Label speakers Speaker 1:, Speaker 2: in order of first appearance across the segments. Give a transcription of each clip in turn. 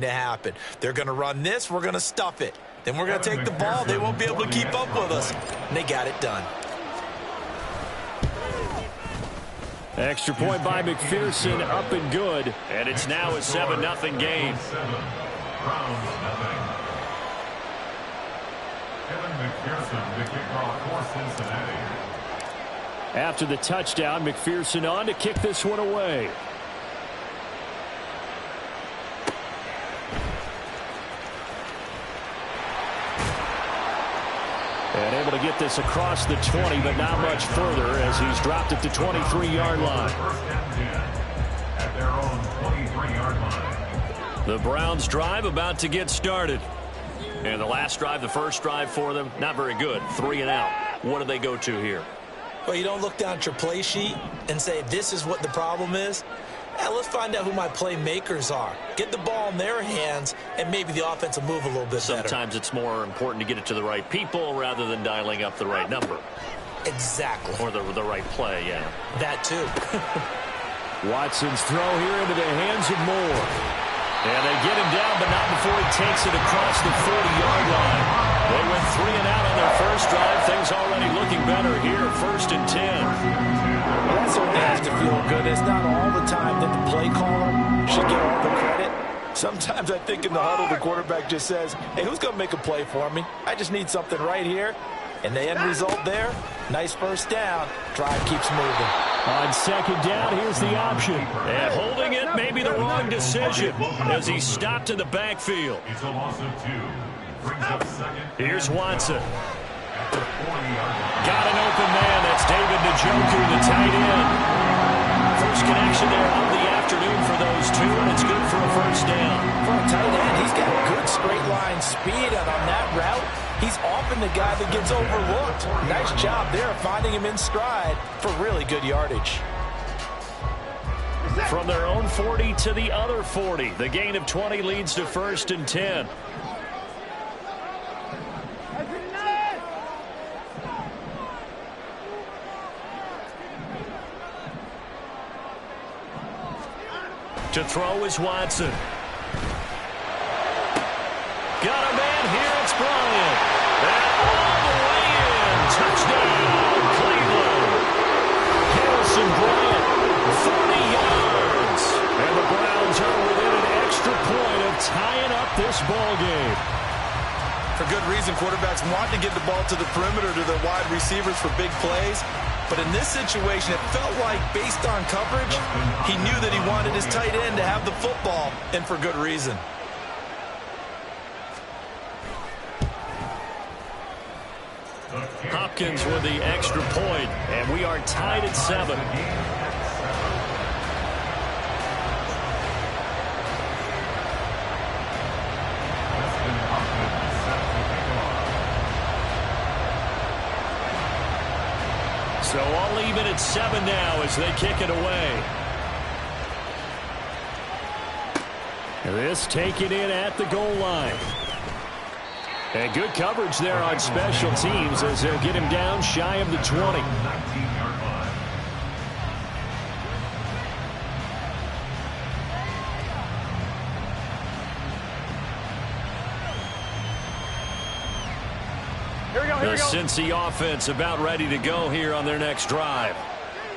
Speaker 1: to happen. They're going to run this. We're going to stuff it. Then we're going to take the ball. They won't be able to keep up with us. And they got it done.
Speaker 2: Extra point by McPherson, up and good. And it's now a 7-0 game. After the touchdown, McPherson on to kick this one away. And able to get this across the 20, but not much further as he's dropped it to 23-yard line. At their own 23-yard line. The Browns drive about to get started. And the last drive, the first drive for them, not very good. 3 and out. What do they go to here?
Speaker 1: Well, you don't look down at your play sheet and say, this is what the problem is. Let's find out who my playmakers are. Get the ball in their hands, and maybe the offense will move a little bit better.
Speaker 2: Sometimes it's more important to get it to the right people rather than dialing up the right number.
Speaker 1: Exactly.
Speaker 2: Or the right play, yeah.
Speaker 1: That too.
Speaker 2: Watson's throw here into the hands of Moore. And they get him down, but not before he takes it across the 40-yard line. They went 3 and out on their first drive. Things already looking better here, 1st and 10.
Speaker 1: That certainly has to feel good. It's not all the time that the play caller should get all the credit. Sometimes I think in the huddle, the quarterback just says, hey, who's going to make a play for me? I just need something right here. And the end result there, nice first down. Drive keeps moving.
Speaker 2: On second down, here's the option. And holding it may be the wrong decision as he's stopped in the backfield. It's a loss of 2. Here's Watson. Got an open man. That's David Njoku, the tight end. First connection there of the afternoon for those two, and it's good for a first down.
Speaker 1: For a tight end, he's got good straight line speed, and on that route, he's often the guy that gets overlooked. Nice job there finding him in stride for really good yardage.
Speaker 2: From their own 40 to the other 40. The gain of 20 leads to 1st and 10. To throw is Watson. Got a man here, it's Bryant. And all the way in. Touchdown, Cleveland. Harrison Bryant, 40 yards. And the Browns are within an extra point of tying up this ball game.
Speaker 1: For good reason, quarterbacks want to get the ball to the perimeter to their wide receivers for big plays. But in this situation, it felt like, based on coverage, he knew that he wanted his tight end to have the football, and for good reason.
Speaker 2: Hopkins with the extra point, and we are tied at 7. So all even at 7 now as they kick it away. This taken in at the goal line. And good coverage there on special teams as they'll get him down shy of the 20. The Cincy offense about ready to go here on their next drive.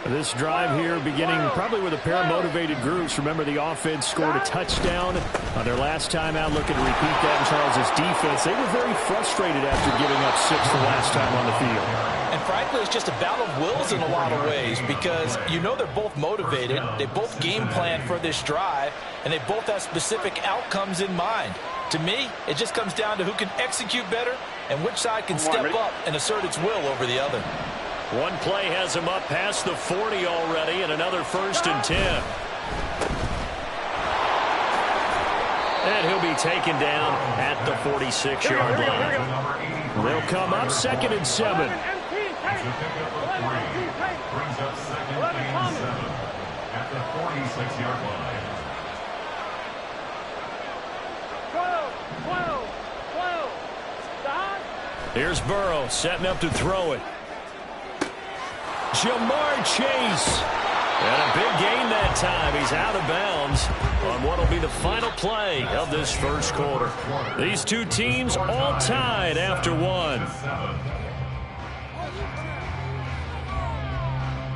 Speaker 2: This drive here beginning probably with a pair of motivated groups. Remember, the offense scored a touchdown on their last time out. Looking to repeat that in Charles' defense. They were very frustrated after giving up 6 the last time on the field.
Speaker 1: And frankly, it's just a battle of wills in a lot of ways because you know they're both motivated. They both game plan for this drive, and they both have specific outcomes in mind. To me, it just comes down to who can execute better and which side can step up and assert its will over the other.
Speaker 2: One play has him up past the 40 already, and another 1st and 10. And he'll be taken down at the 46-yard line. They'll come up 2nd and 7.
Speaker 3: Brings up 2nd and 7 at the 46-yard line.
Speaker 2: Here's Burrow setting up to throw it. Jamar Chase. And a big gain that time. He's out of bounds on what will be the final play of this first quarter. These two teams all tied after one.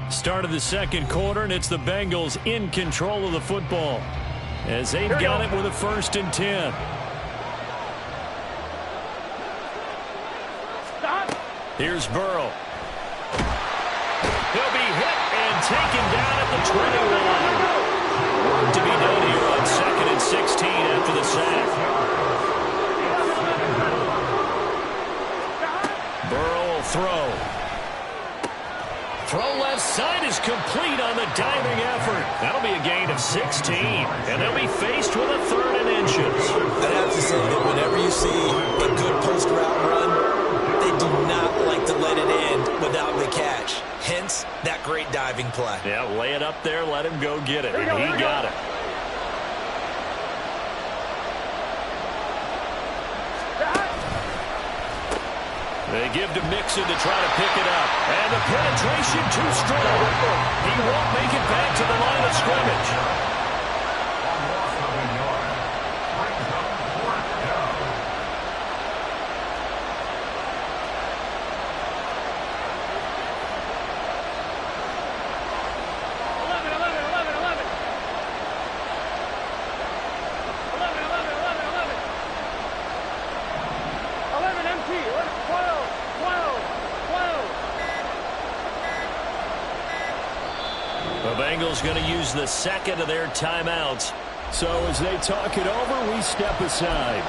Speaker 2: Start of the second quarter, and it's the Bengals in control of the football as they've got it with a 1st and 10. Here's Burrow. He'll be hit and taken down at the 20-line. Work to be done here on 2nd and 16 after the sack. Burrow will throw. Throw left side is complete on the diving effort. That'll be a gain of 16, and they'll be faced with a 3rd and inches.
Speaker 1: I'd have to say that whenever you see a good post route run, they do not like to let it end without the catch. Hence, that great diving play.
Speaker 2: Yeah, lay it up there, let him go get it, and he got it. They give to Mixon to try to pick it up. And the penetration too strong. He won't make it back to the line of scrimmage. The Bengals going to use the 2nd of their timeouts. So as they talk it over, we step aside.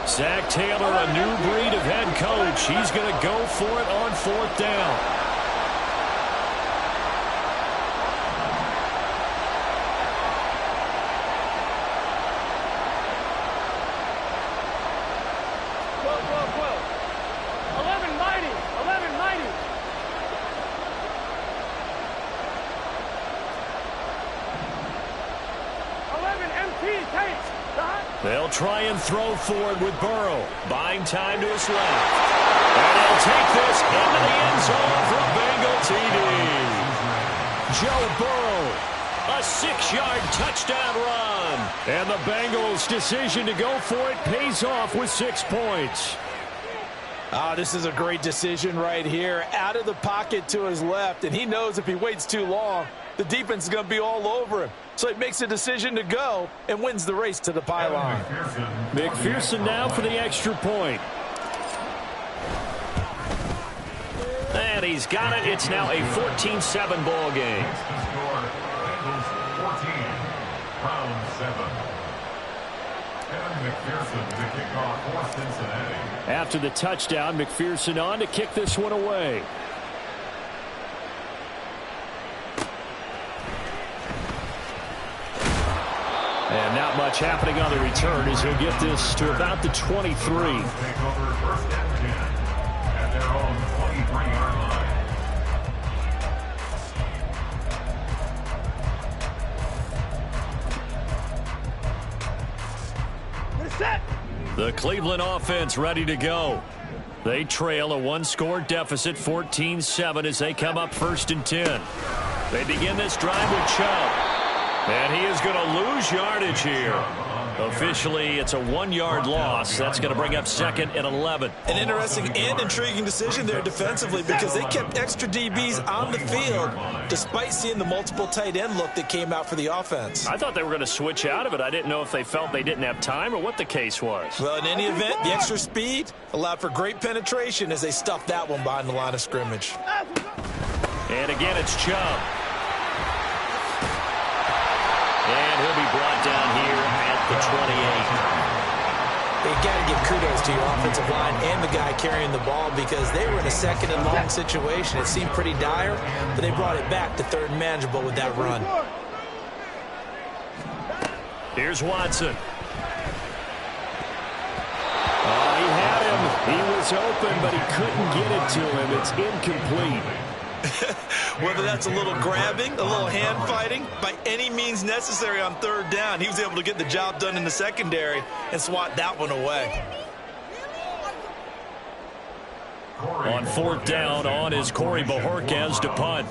Speaker 2: Zach Taylor, a new breed of head coach. He's going to go for it on 4th down. They'll try and throw forward with Burrow. Buying time to his left. And he'll take this into the end zone for a Bengal TD. Joe Burrow, a 6-yard touchdown run. And the Bengals' decision to go for it pays off with 6 points.
Speaker 1: This is a great decision right here. Out of the pocket to his left, and he knows if he waits too long, the defense is going to be all over him. So he makes a decision to go and wins the race to the pylon.
Speaker 2: McPherson now for the extra point. And he's got it. It's now a 14-7 ball game. After the touchdown, McPherson on to kick this one away. And not much happening on the return as he'll get this to about the 23. The Cleveland offense ready to go. They trail a 1-score deficit, 14-7, as they come up 1st and 10. They begin this drive with Chubb. And he is going to lose yardage here. Officially, it's a 1-yard loss. That's going to bring up 2nd and 11.
Speaker 1: An interesting and intriguing decision there defensively because they kept extra DBs on the field despite seeing the multiple tight end look that came out for the offense.
Speaker 2: I thought they were going to switch out of it. I didn't know if they felt they didn't have time or what the case was.
Speaker 1: Well, in any event, the extra speed allowed for great penetration as they stuffed that one behind the line of scrimmage.
Speaker 2: And again, it's Chubb. And he'll be brought down here at the 28.
Speaker 1: You got to give kudos to your offensive line and the guy carrying the ball because they were in a 2nd and long situation. It seemed pretty dire, but they brought it back to 3rd and manageable with that run.
Speaker 2: Here's Watson. He had him. He was open, but he couldn't get it to him. It's incomplete.
Speaker 1: Whether that's a little grabbing, a little hand fighting, by any means necessary on third down, he was able to get the job done in the secondary and swat that one away.
Speaker 2: On fourth down, on is Corey Bojorquez to punt.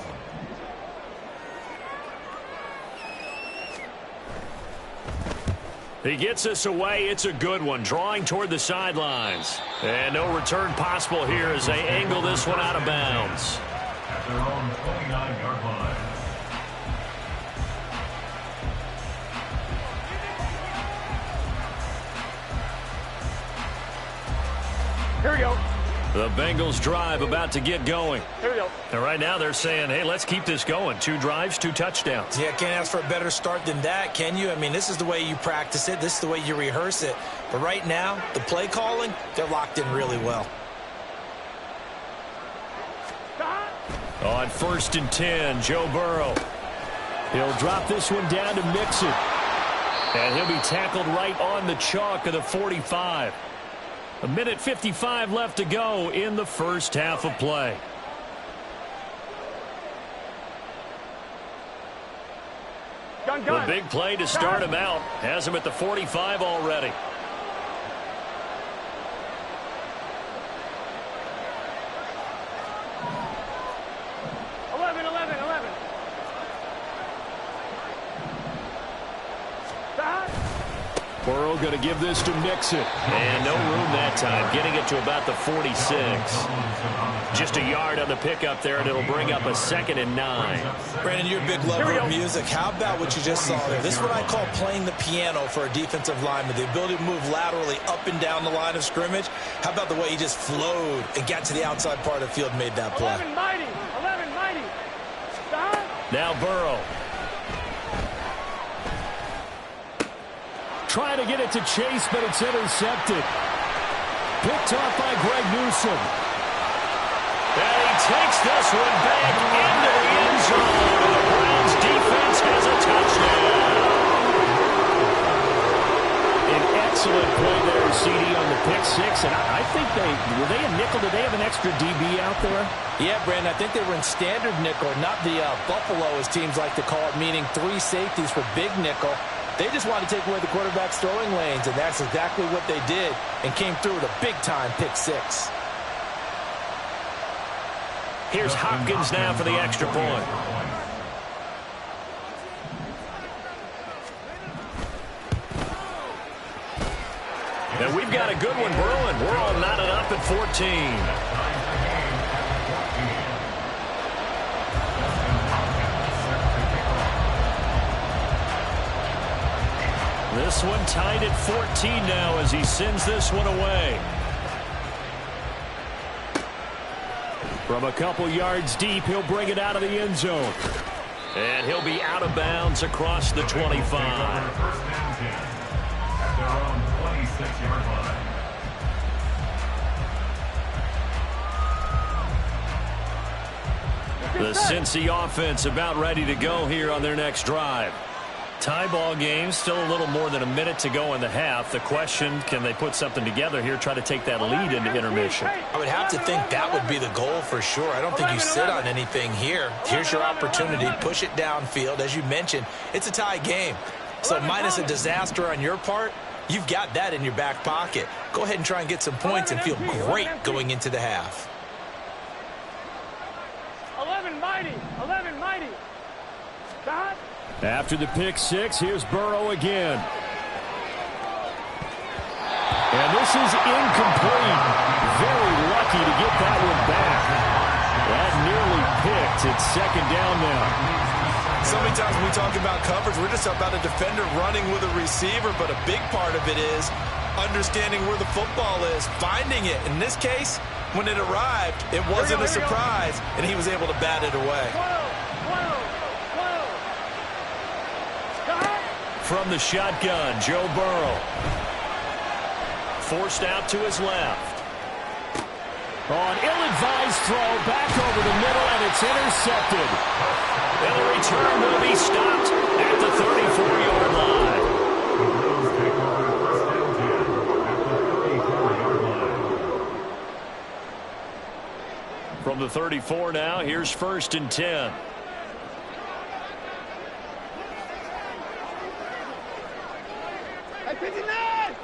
Speaker 2: He gets us away. It's a good one. Drawing toward the sidelines. And no return possible here as they angle this one out of bounds.
Speaker 3: At their own 29-yard line.
Speaker 4: Here we go.
Speaker 2: The Bengals drive about to get going.
Speaker 4: Here we go.
Speaker 2: And right now they're saying, hey, let's keep this going. 2 drives, 2 touchdowns.
Speaker 1: Yeah, can't ask for a better start than that, can you? I mean, this is the way you practice it. This is the way you rehearse it. But right now, the play calling, they're locked in really well.
Speaker 2: On 1st and 10, Joe Burrow. He'll drop this one down to Mixon. And he'll be tackled right on the chalk of the 45. 1:55 left to go in the first half of play. The big play to start him out. Has him at the 45 already. Burrow going to give this to Mixon. And no room that time, getting it to about the 46. Just a yard on the pickup there, and it'll bring up a 2nd and 9.
Speaker 1: Brandon, you're a big lover of music. How about what you just saw there? This is what I call playing the piano for a defensive lineman, the ability to move laterally up and down the line of scrimmage. How about the way he just flowed and got to the outside part of the field and made that play?
Speaker 4: 11 mighty. 11 mighty.
Speaker 2: Now Burrow. Trying to get it to Chase, but it's intercepted. Picked off by Greg Newsome. And he takes this one back into the end zone. And the Browns defense has a touchdown. An excellent play there, CD, on the pick 6. And I think were they a nickel? Did they have an extra DB out there?
Speaker 1: Yeah, Brandon, I think they were in standard nickel, not the Buffalo, as teams like to call it, meaning 3 safeties for big nickel. They just wanted to take away the quarterback's throwing lanes, and that's exactly what they did and came through with a big-time pick 6.
Speaker 2: Here's Hopkins now for the extra point. And we've got a good one brewing. We're all knotted up at 14. This one tied at 14 now as he sends this one away. From a couple yards deep, he'll bring it out of the end zone. And he'll be out of bounds across the 25.
Speaker 3: At their own 26-yard line.
Speaker 2: The Cincy offense about ready to go here on their next drive. Tie ball game, still a little more than a minute to go in the half. The question, can they put something together here, try to take that lead into intermission?
Speaker 1: I would have to think that would be the goal for sure. I don't think you sit on anything here. Here's your opportunity. Push it downfield. As you mentioned, it's a tie game. So minus a disaster on your part, you've got that in your back pocket. Go ahead and try and get some points and feel great going into the half.
Speaker 4: 11 mighty. 11 mighty. God.
Speaker 2: After the pick 6, here's Burrow again. And this is incomplete. Very lucky to get that one back. That nearly picked. It's 2nd down now.
Speaker 1: So many times when we talk about coverage, we're just about a defender running with a receiver, but a big part of it is understanding where the football is, finding it. In this case, when it arrived, it wasn't a surprise, and he was able to bat it away.
Speaker 2: From the shotgun, Joe Burrow. Forced out to his left. On ill-advised throw, back over the middle, and it's intercepted. And the return will be stopped at the 34-yard line.
Speaker 3: The Browns take over 1st and 10 at the 34-yard line.
Speaker 2: From the 34 now, here's 1st and 10.
Speaker 4: Hey, 59!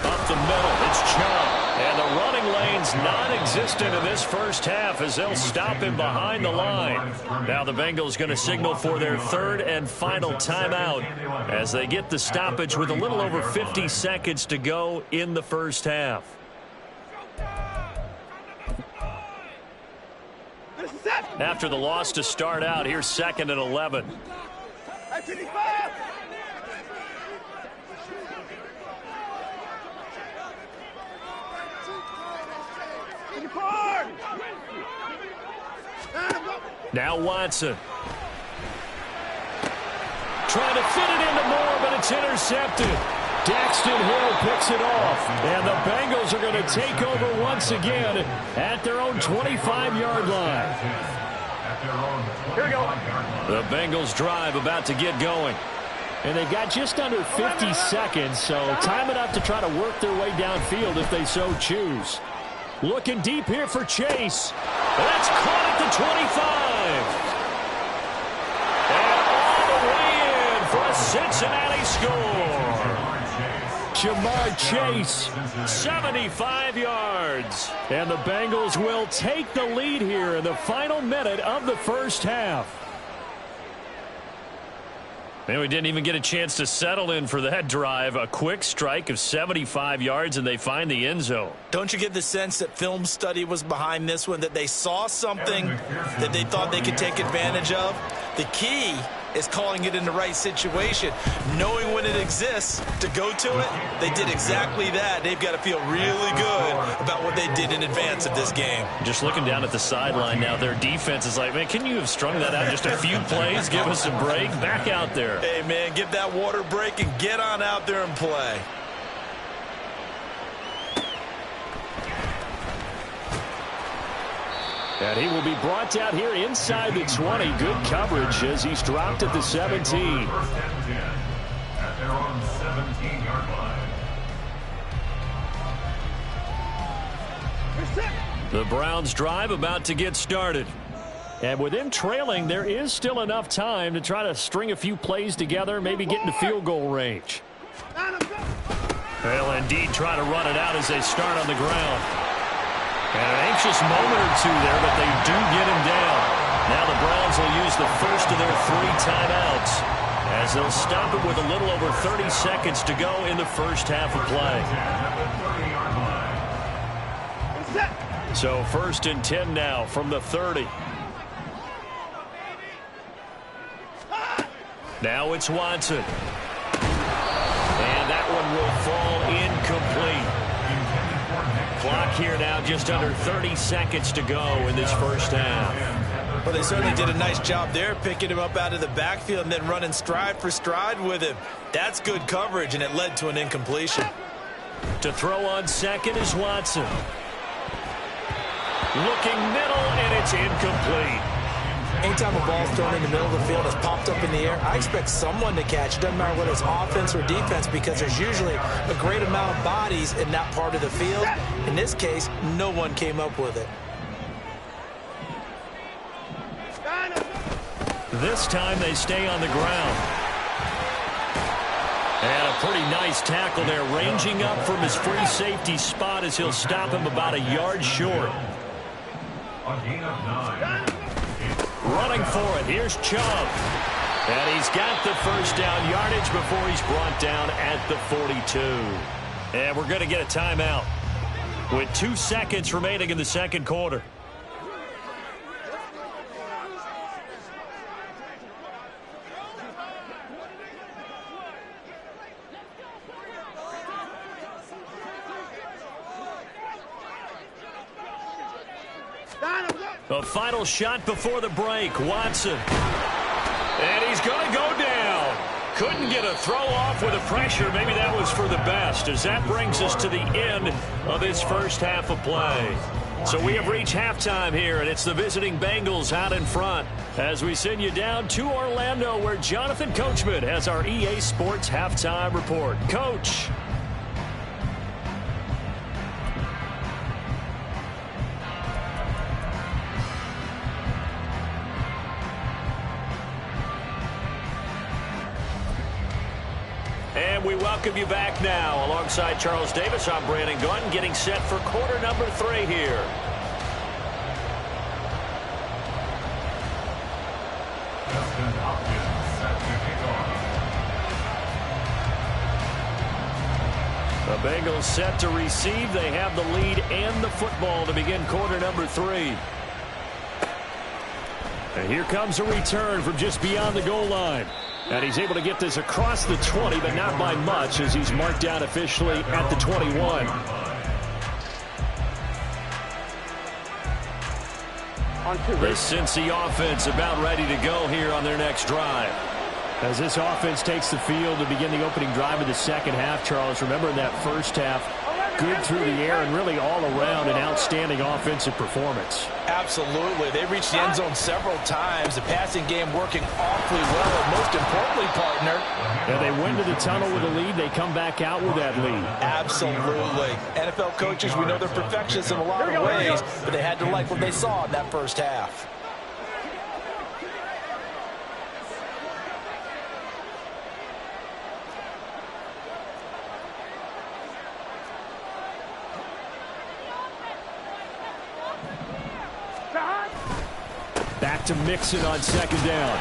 Speaker 2: Up the middle, it's Chubb. And the running lane's non-existent in this first half as they'll stop him behind the line. Now the Bengals going to signal for their 3rd and final timeout as they get the stoppage with a little over 50 seconds to go in the first half. After the loss to start out, here's 2nd and 11.
Speaker 4: Hey, 55!
Speaker 2: Now Watson. Trying to fit it into Moore, but it's intercepted. Daxton Hill picks it off. And the Bengals are going to take over once again at their own 25-yard line.
Speaker 4: Here we go.
Speaker 2: The Bengals drive about to get going.
Speaker 5: And they've got just under 50 seconds, so time enough to try to work their way downfield if they so choose. Looking deep here for Chase.
Speaker 2: That's caught at the 25. And all the way in for a Cincinnati score.
Speaker 5: Jamar Chase.
Speaker 2: 75 yards.
Speaker 5: And the Bengals will take the lead here in the final minute of the first half.
Speaker 2: And we didn't even get a chance to settle in for that drive. A quick strike of 75 yards, and they find the end zone.
Speaker 1: Don't you get the sense that film study was behind this one, that they saw something that they thought they could take advantage of? The key is calling it in the right situation, knowing when it exists to go to it. They did exactly that. They've got to feel really good about what they did in advance of this game.
Speaker 2: Just looking down at the sideline now, their defense is like, man, can you have strung that out just a few plays? Give us a break. Back out there.
Speaker 1: Hey, man, give that water break and get on out there and play.
Speaker 5: And he will be brought down here inside the 20. Good coverage as he's dropped at the 17.
Speaker 3: First and 10 at their own 17-yard line.
Speaker 2: The Browns drive about to get started.
Speaker 5: And with them trailing, there is still enough time to try to string a few plays together, maybe get into field goal range.
Speaker 2: They'll indeed try to run it out as they start on the ground. And an anxious moment or two there, but they do get him down. Now the Browns will use the first of their 3 timeouts as they'll stop it with a little over 30 seconds to go in the first half of play. So 1st and 10 now from the 30. Now it's Watson. And that one will fall incomplete. Clock here now, just under 30 seconds to go in this first half.
Speaker 1: Well, they certainly did a nice job there, picking him up out of the backfield and then running stride for stride with him. That's good coverage, and it led to an incompletion.
Speaker 2: To throw on second is Watson. Looking middle, and it's incomplete.
Speaker 1: Anytime a ball's thrown in the middle of the field, it's popped up in the air, I expect someone to catch. It doesn't matter whether it's offense or defense, because there's usually a great amount of bodies in that part of the field. In this case, no one came up with it.
Speaker 2: This time they stay on the ground. And a pretty nice tackle there, ranging up from his free safety spot as he'll stop him about a yard short.
Speaker 3: A gain of 9.
Speaker 2: Running for it, here's Chubb. And he's got the first down yardage before he's brought down at the 42. And we're going to get a timeout with 2 seconds remaining in the second quarter. A final shot before the break. Watson. And he's going to go down. Couldn't get a throw off with the pressure. Maybe that was for the best, as that brings us to the end of this first half of play. So we have reached halftime here, and it's the visiting Bengals out in front as we send you down to Orlando, where Jonathan Coachman has our EA Sports halftime report. Coach. And we welcome you back now. Alongside Charles Davis, I'm Brandon Gunn, getting set for quarter number 3 here. The Bengals set to receive. They have the lead and the football to begin quarter number 3. And here comes a return from just beyond the goal line. And he's able to get this across the 20, but not by much, as he's marked down officially at the 21. This Cincy offense about ready to go here on their next drive. As this offense takes the field to begin the opening drive of the second half, Charles, remember in that first half, good through the air and really all around an outstanding offensive performance.
Speaker 1: Absolutely. They reached the end zone several times. The passing game working awfully well. And most importantly, partner.
Speaker 2: And they went to the tunnel with a lead. They come back out with that lead.
Speaker 1: Absolutely. NFL coaches, we know they're perfectionists in a lot of ways, but they had to like what they saw in that first half.
Speaker 2: Back to Mixon on second down.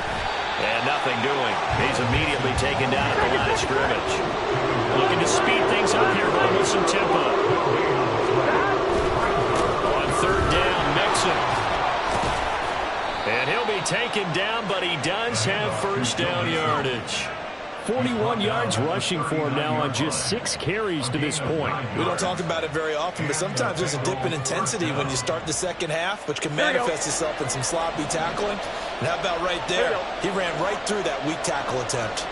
Speaker 2: And nothing doing. He's immediately taken down at the line of scrimmage. Looking to speed things up here, going with some tempo. On third down, Mixon. And he'll be taken down, but he does have first down yardage. 41 yards rushing for him now on just 6 carries to this point.
Speaker 1: We don't talk about it very often, but sometimes there's a dip in intensity when you start the second half, which can manifest itself in some sloppy tackling. And how about right there? He ran right through that weak tackle attempt.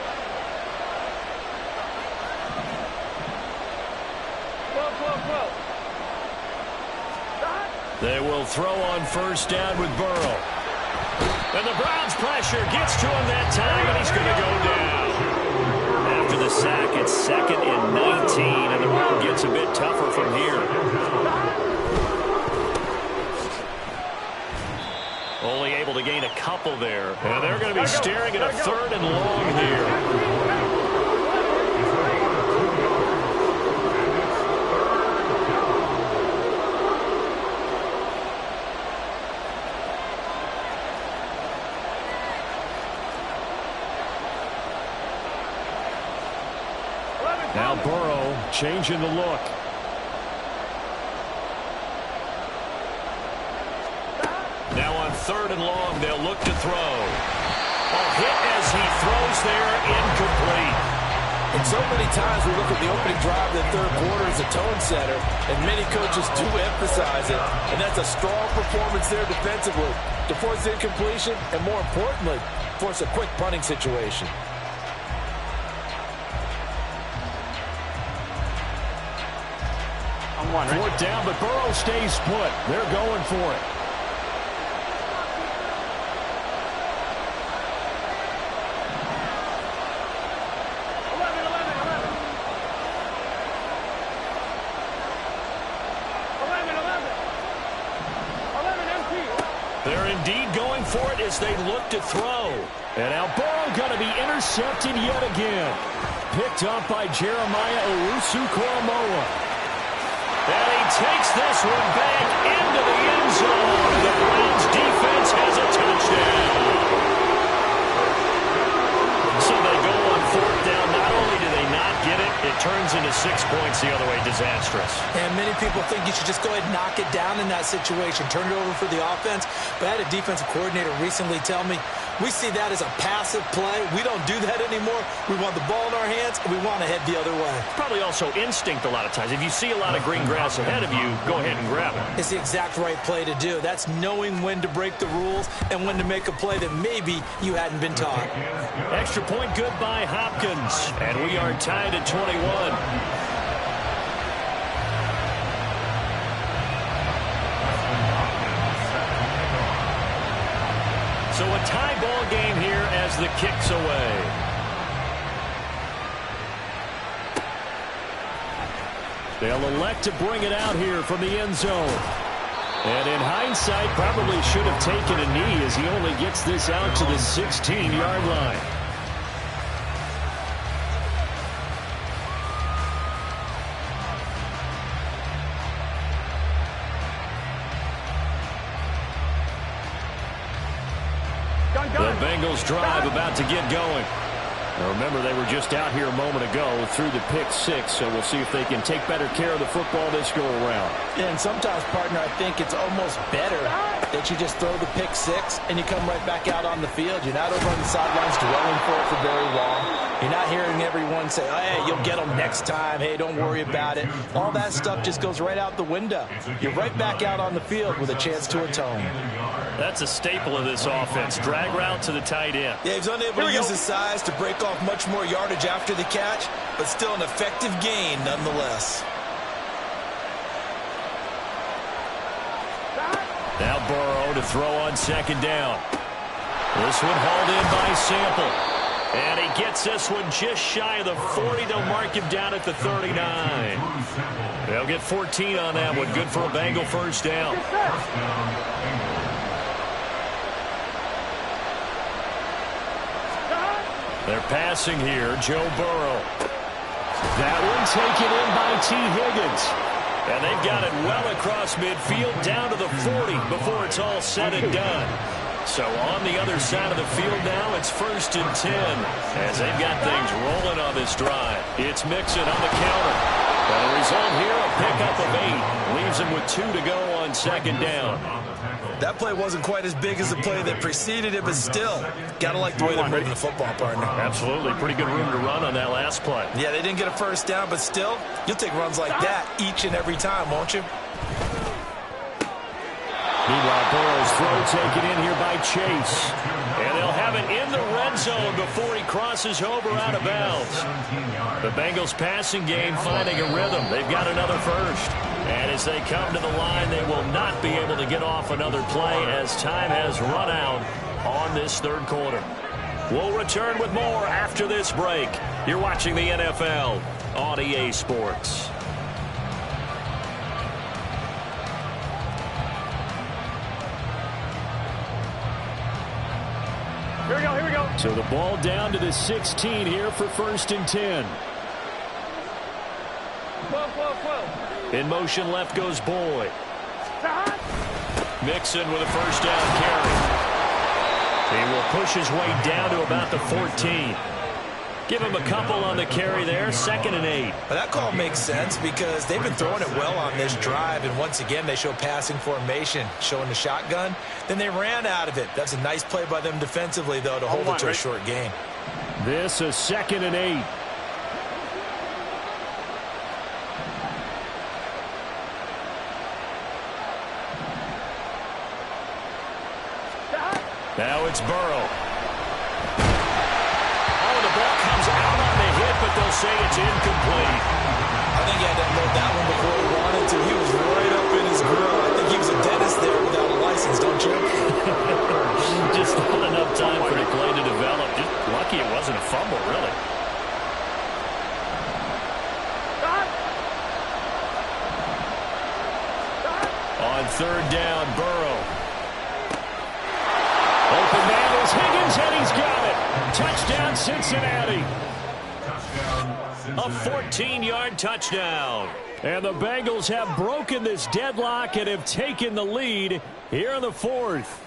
Speaker 2: They will throw on first down with Burrow. And the Browns' pressure gets to him that time, and he's going to go down. After the sack, it's 2nd and 19, and the road gets a bit tougher from here. Only able to gain a couple there. And they're going to be staring at a 3rd and long here. Now Burrow changing the look. Now on 3rd and long, they'll look to throw. A hit as he throws there, incomplete.
Speaker 1: And so many times we look at the opening drive of the third quarter as a tone setter, and many coaches do emphasize it. And that's a strong performance there defensively to force incompletion and, more importantly, force a quick punting situation.
Speaker 2: Fourth down, but Burrow stays put. They're going for it. They're indeed going for it as they look to throw. And now Burrow going to be intercepted yet again. Picked up by Jeremiah Owusu-Koramoah. And he takes this one back into the end zone. The Browns defense has a touchdown. So they go on 4th down. Not only do they not get it, it turns into 6 points the other way. Disastrous.
Speaker 1: And many people think you should just go ahead and knock it down in that situation. Turn it over for the offense. But I had a defensive coordinator recently tell me, we see that as a passive play. We don't do that anymore. We want the ball in our hands, and we want to head the other way.
Speaker 2: Probably also instinct a lot of times. If you see a lot of green grass ahead of you, go ahead and grab it.
Speaker 1: It's the exact right play to do. That's knowing when to break the rules and when to make a play that maybe you hadn't been taught.
Speaker 2: Extra point good by Hopkins. And we are tied at 21. So a tie ball game here as the kick's away. They'll elect to bring it out here from the end zone. And in hindsight, probably should have taken a knee as he only gets this out to the 16-yard line. The Bengals drive about to get going. Now remember, they were just out here a moment ago through the pick six, so we'll see if they can take better care of the football this go-around.
Speaker 1: Yeah, and sometimes, partner, I think it's almost better that you just throw the pick six and you come right back out on the field. You're not over on the sidelines dwelling for very long. You're not hearing everyone say, oh, hey, you'll get them next time. Hey, don't worry about it. All that stuff just goes right out the window. You're right back out on the field with a chance to atone.
Speaker 2: That's a staple of this offense. Drag route to the tight end.
Speaker 1: Yeah, he's unable to use his size to break off much more yardage after the catch, but still an effective gain nonetheless.
Speaker 2: Now Burrow to throw on second down. This one hauled in by Sample. And he gets this one just shy of the 40. They'll mark him down at the 39. They'll get 14 on that one. Good for a Bengal first down. They're passing here. Joe Burrow. That one taken in by T. Higgins. And they've got it well across midfield down to the 40 before it's all said and done. So on the other side of the field now, it's 1st and 10 as they've got things rolling on this drive. It's Mixon on the counter. And the result here, a pickup of 8. Leaves him with 2 to go on second down.
Speaker 1: That play wasn't quite as big as the play that preceded it, but still, got to like the way they're moving the football, partner.
Speaker 2: Absolutely. Pretty good room to run on that last play.
Speaker 1: Yeah, they didn't get a first down, but still, you'll take runs like that each and every time, won't you?
Speaker 2: Meanwhile, Burrow's throw taken in here by Chase. And they'll have it in the red zone before he crosses over out of bounds. The Bengals passing game finding a rhythm. They've got another first. And as they come to the line, they will not be able to get off another play as time has run out on this third quarter. We'll return with more after this break. You're watching the NFL on EA Sports.
Speaker 4: Here we go.
Speaker 5: So the ball down to the 16 here for 1st and 10.
Speaker 4: 12.
Speaker 2: In motion left goes Boyd. Mixon with a first down carry. He will push his way down to about the 14. Give him a couple on the carry there. 2nd and 8.
Speaker 1: But that call makes sense because they've been throwing it well on this drive, and once again they show passing formation, showing the shotgun. Then they ran out of it. That's a nice play by them defensively, though, to hold it to a short gain.
Speaker 5: This is 2nd and 8.
Speaker 2: Now it's Burrow. But they'll say it's incomplete.
Speaker 1: I think he had to unload that one before he wanted to. He was right up in his grill. I think he was a dentist there without a license, don't you?
Speaker 2: Just not enough time for the play to develop. Just lucky it wasn't a fumble, really. On 3rd down, Burrow. Open man is Higgins, and he's got it. Touchdown, Cincinnati. A 14-yard touchdown.
Speaker 5: And the Bengals have broken this deadlock and have taken the lead here in the 4th.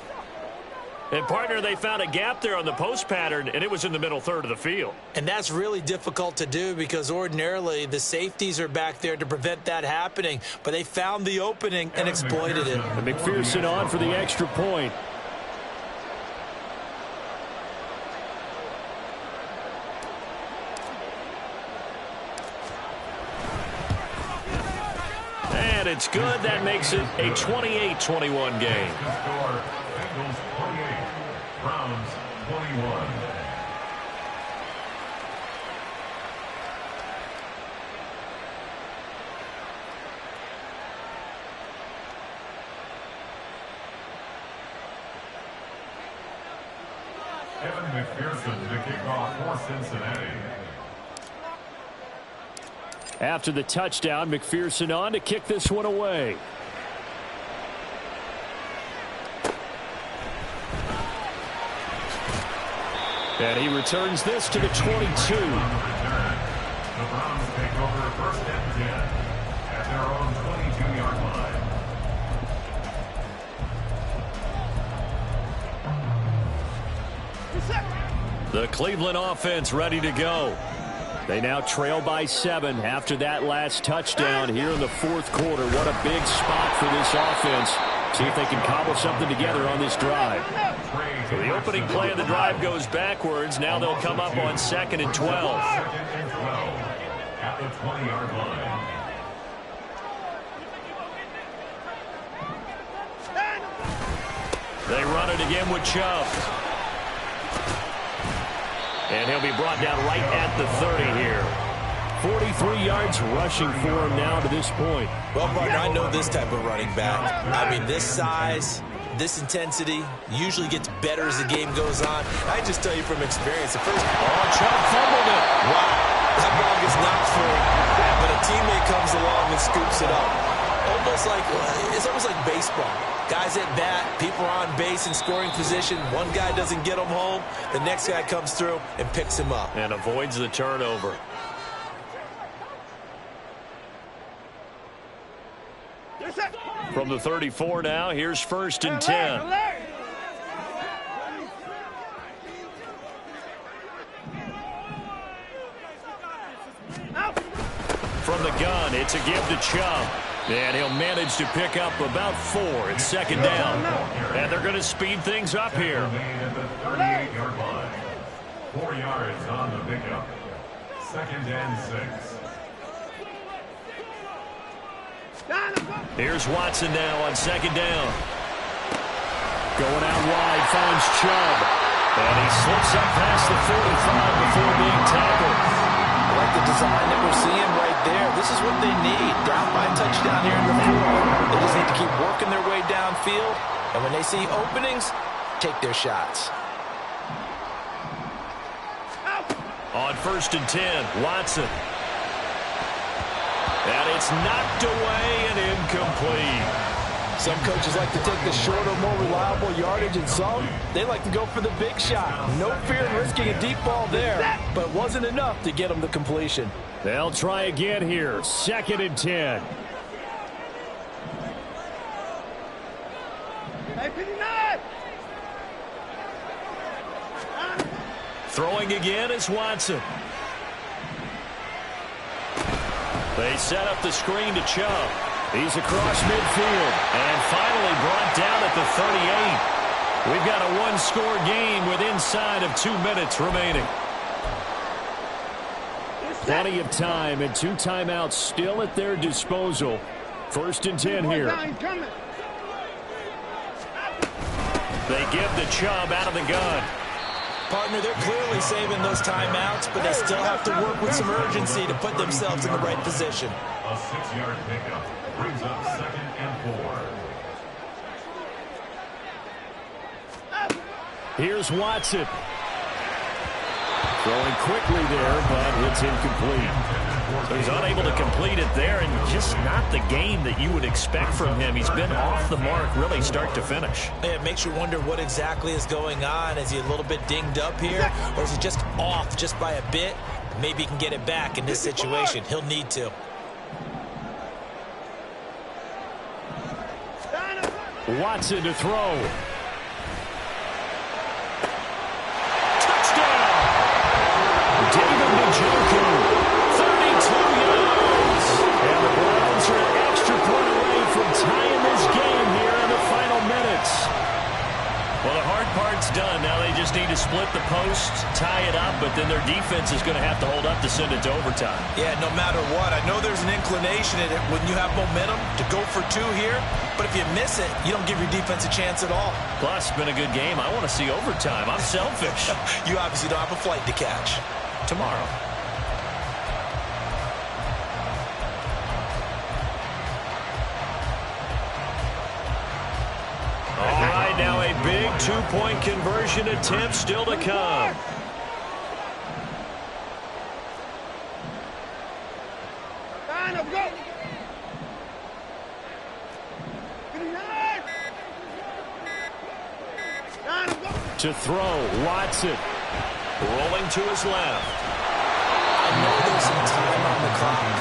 Speaker 2: And, partner, they found a gap there on the post pattern, and it was in the middle third of the field.
Speaker 1: And that's really difficult to do because ordinarily the safeties are back there to prevent that happening. But they found the opening and exploited it.
Speaker 5: And McPherson on for the extra point.
Speaker 2: And it's good. That makes it a 28-21 game.
Speaker 3: Bengals 28, Browns 21. Kevin McPherson to kick off for Cincinnati.
Speaker 2: After the touchdown, McPherson on to kick this one away. And he returns this to the 22.
Speaker 3: The Browns take over first and 10 at their own 22-yard line.
Speaker 2: The Cleveland offense ready to go. They now trail by 7 after that last touchdown here in the fourth quarter. What a big spot for this offense. See if they can cobble something together on this drive.
Speaker 5: So the opening play of the drive goes backwards. Now they'll come up on 2nd and 12.
Speaker 3: 2nd and 12 at the 20-yard line.
Speaker 2: They run it again with Chubb. And he'll be brought down right at the 30 here. 43 yards rushing for him now to this point.
Speaker 1: Well, partner, I know this type of running back. I mean, this size, this intensity usually gets better as the game goes on. I just tell you from experience, the first...
Speaker 2: Oh, Chubb fumbled it.
Speaker 1: Wow. That ball gets knocked free, but a teammate comes along and scoops it up. It's almost like baseball. Guys at bat, people are on base in scoring position. One guy doesn't get him home. The next guy comes through and picks him up.
Speaker 2: And avoids the turnover. From the 34 now, here's 1st and 10. From the gun, it's a give to Chubb. And he'll manage to pick up about 4. It's 2nd down. And they're going to speed things up here.
Speaker 3: At the 38-yard line. 4 yards on the pickup. 2nd and 6.
Speaker 2: Here's Watson now on 2nd down. Going out wide, finds Chubb. And he slips up past the 45 before being tackled.
Speaker 1: I like the design that we're seeing right there. This is what they need. Down by a touchdown here in the fourth. They just need to keep working their way downfield. And when they see openings, take their shots.
Speaker 2: On 1st and 10, Watson. And it's knocked away and incomplete.
Speaker 1: Some coaches like to take the shorter, more reliable yardage, and some, they like to go for the big shot. No fear in risking a deep ball there, but it wasn't enough to get them the completion.
Speaker 2: They'll try again here. 2nd and 10. Throwing again is Watson. They set up the screen to Chubb. He's across midfield and finally brought down at the 38. We've got a one-score game with inside of 2 minutes remaining. Plenty of time and 2 timeouts still at their disposal. 1st and 10 here. They give the Chubb out of the gun.
Speaker 1: Partner, they're clearly saving those timeouts, but they still have to work with some urgency to put themselves in the right position.
Speaker 3: A 6-yard pickup brings up 2nd and 4.
Speaker 2: Here's Watson. Throwing quickly there, but it's incomplete. So he's unable to complete it there, and just not the game that you would expect from him. He's been off the mark really start to finish.
Speaker 1: It makes you wonder what exactly is going on. Is he a little bit dinged up here, or is he just off just by a bit? Maybe he can get it back in this situation. He'll need to.
Speaker 2: Watson to throw. David Njoku, 32 yards. And the Browns are an extra point away from tying this game here in the final minutes. Well, the hard part's done. Now they just need to split the post, tie it up, but then their defense is going to have to hold up to send it to overtime.
Speaker 1: Yeah, no matter what. I know there's an inclination in it when you have momentum to go for 2 here, but if you miss it, you don't give your defense a chance at all.
Speaker 2: Plus, it's been a good game. I want to see overtime. I'm selfish.
Speaker 1: You obviously don't have a flight to catch.
Speaker 2: Tomorrow. All right, now a big two-point conversion attempt still to come.
Speaker 5: To throw, Watson.
Speaker 2: Rolling to his left.
Speaker 1: I know there's some time on the clock,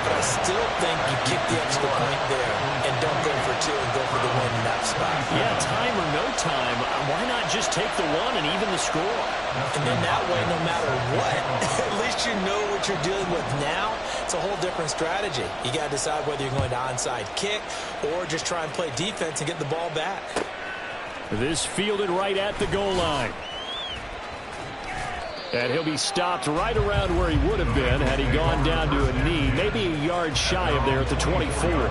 Speaker 1: but I still think you kick the extra point there and don't go for two and go for the win in that spot.
Speaker 5: Yeah, time or no time, why not just take the one and even the score?
Speaker 1: And then that way, no matter what, at least you know what you're dealing with now. It's a whole different strategy. You got to decide whether you're going to onside kick or just try and play defense and get the ball back.
Speaker 5: This fielded right at the goal line. And he'll be stopped right around where he would have been had he gone down to a knee, maybe a yard shy of there at the 24.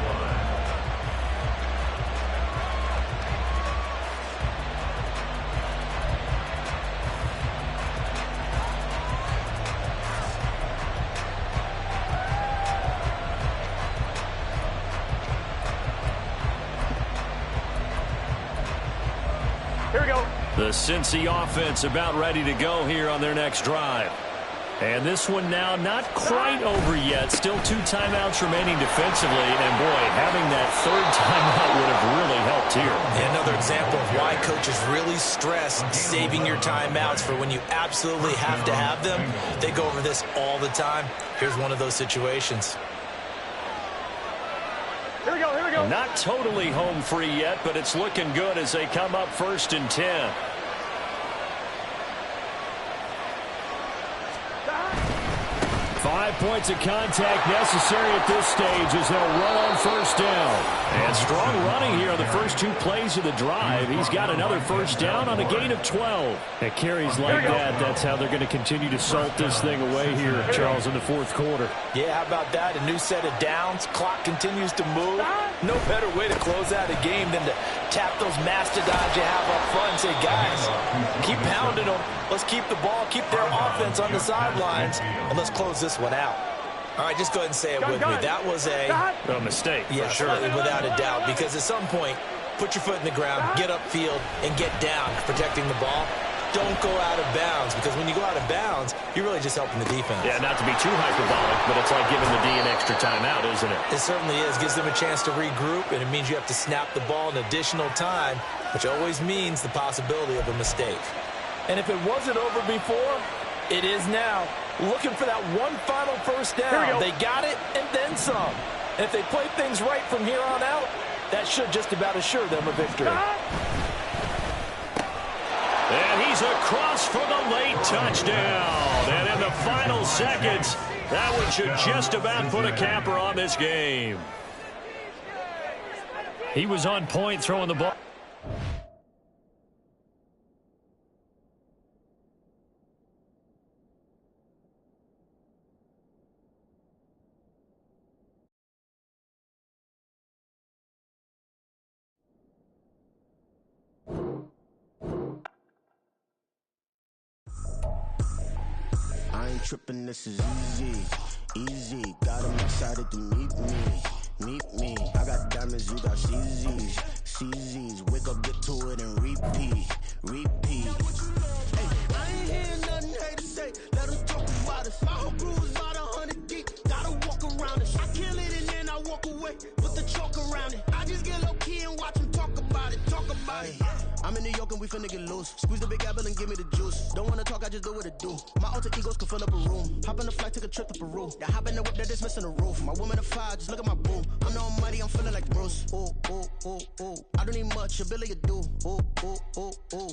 Speaker 4: Here we go.
Speaker 2: The Cincy offense about ready to go here on their next drive. And this one now not quite over yet. Still 2 timeouts remaining defensively. And, boy, having that third timeout would have really helped here.
Speaker 1: And another example of why coaches really stress saving your timeouts for when you absolutely have to have them. They go over this all the time. Here's one of those situations.
Speaker 4: Here we go, here we go.
Speaker 2: Not totally home free yet, but it's looking good as they come up 1st and 10.
Speaker 5: Five points of contact necessary at this stage as they'll run on 1st down.
Speaker 2: And strong running here on the first 2 plays of the drive. He's got another 1st down on a gain of 12.
Speaker 5: At carries like that, that's how they're going to continue to salt this thing away here, Charles, in the 4th quarter.
Speaker 1: Yeah, how about that? A new set of downs. Clock continues to move. No better way to close out a game than to tap those mastodons you have up front and say, guys, keep pounding them. Let's keep the ball, keep their offense on the sidelines, and let's close this one out. All right, just go ahead and say it with me. That was a
Speaker 2: mistake,
Speaker 1: yes,
Speaker 2: for sure.
Speaker 1: Without a doubt, because at some point, put your foot in the ground, get upfield, and get down, protecting the ball. Don't go out of bounds, because when you go out of bounds, you're really just helping the defense.
Speaker 2: Yeah, not to be too hyperbolic, but it's like giving the D an extra timeout, isn't it?
Speaker 1: It certainly is. Gives them a chance to regroup, and it means you have to snap the ball an additional time, which always means the possibility of a mistake. And if it wasn't over before, it is now. Looking for that one final 1st down. They got it and then some. And if they play things right from here on out, that should just about assure them a victory.
Speaker 2: And he's across for the late touchdown. And in the final seconds, that one should just about put a capper on this game.
Speaker 5: He was on point throwing the ball.
Speaker 6: I ain't tripping, this is easy, easy. Got 'em excited to meet me. I got diamonds, you got CZs. Wake up, get to it, and repeat. Hey, I ain't hearing nothing haters say. Let them talk about us. My whole crew is about 100 deep. Gotta walk around it. I kill it and then I walk away. Put the chalk around it. I just get low key and watch them talk about it. I'm in New York and we finna get loose. Squeeze the big apple and give me the juice. Don't wanna talk, I just do what it do. My alter egos can fill up a room. Hop on the flight, take a trip to Peru. Yeah, hop in the whip that is missing the roof. My woman a fire, just look at my boo. I'm the almighty, I'm feeling like Bruce. Ooh, ooh, ooh, ooh. I don't need much, a billy a do. Ooh, ooh, ooh, ooh.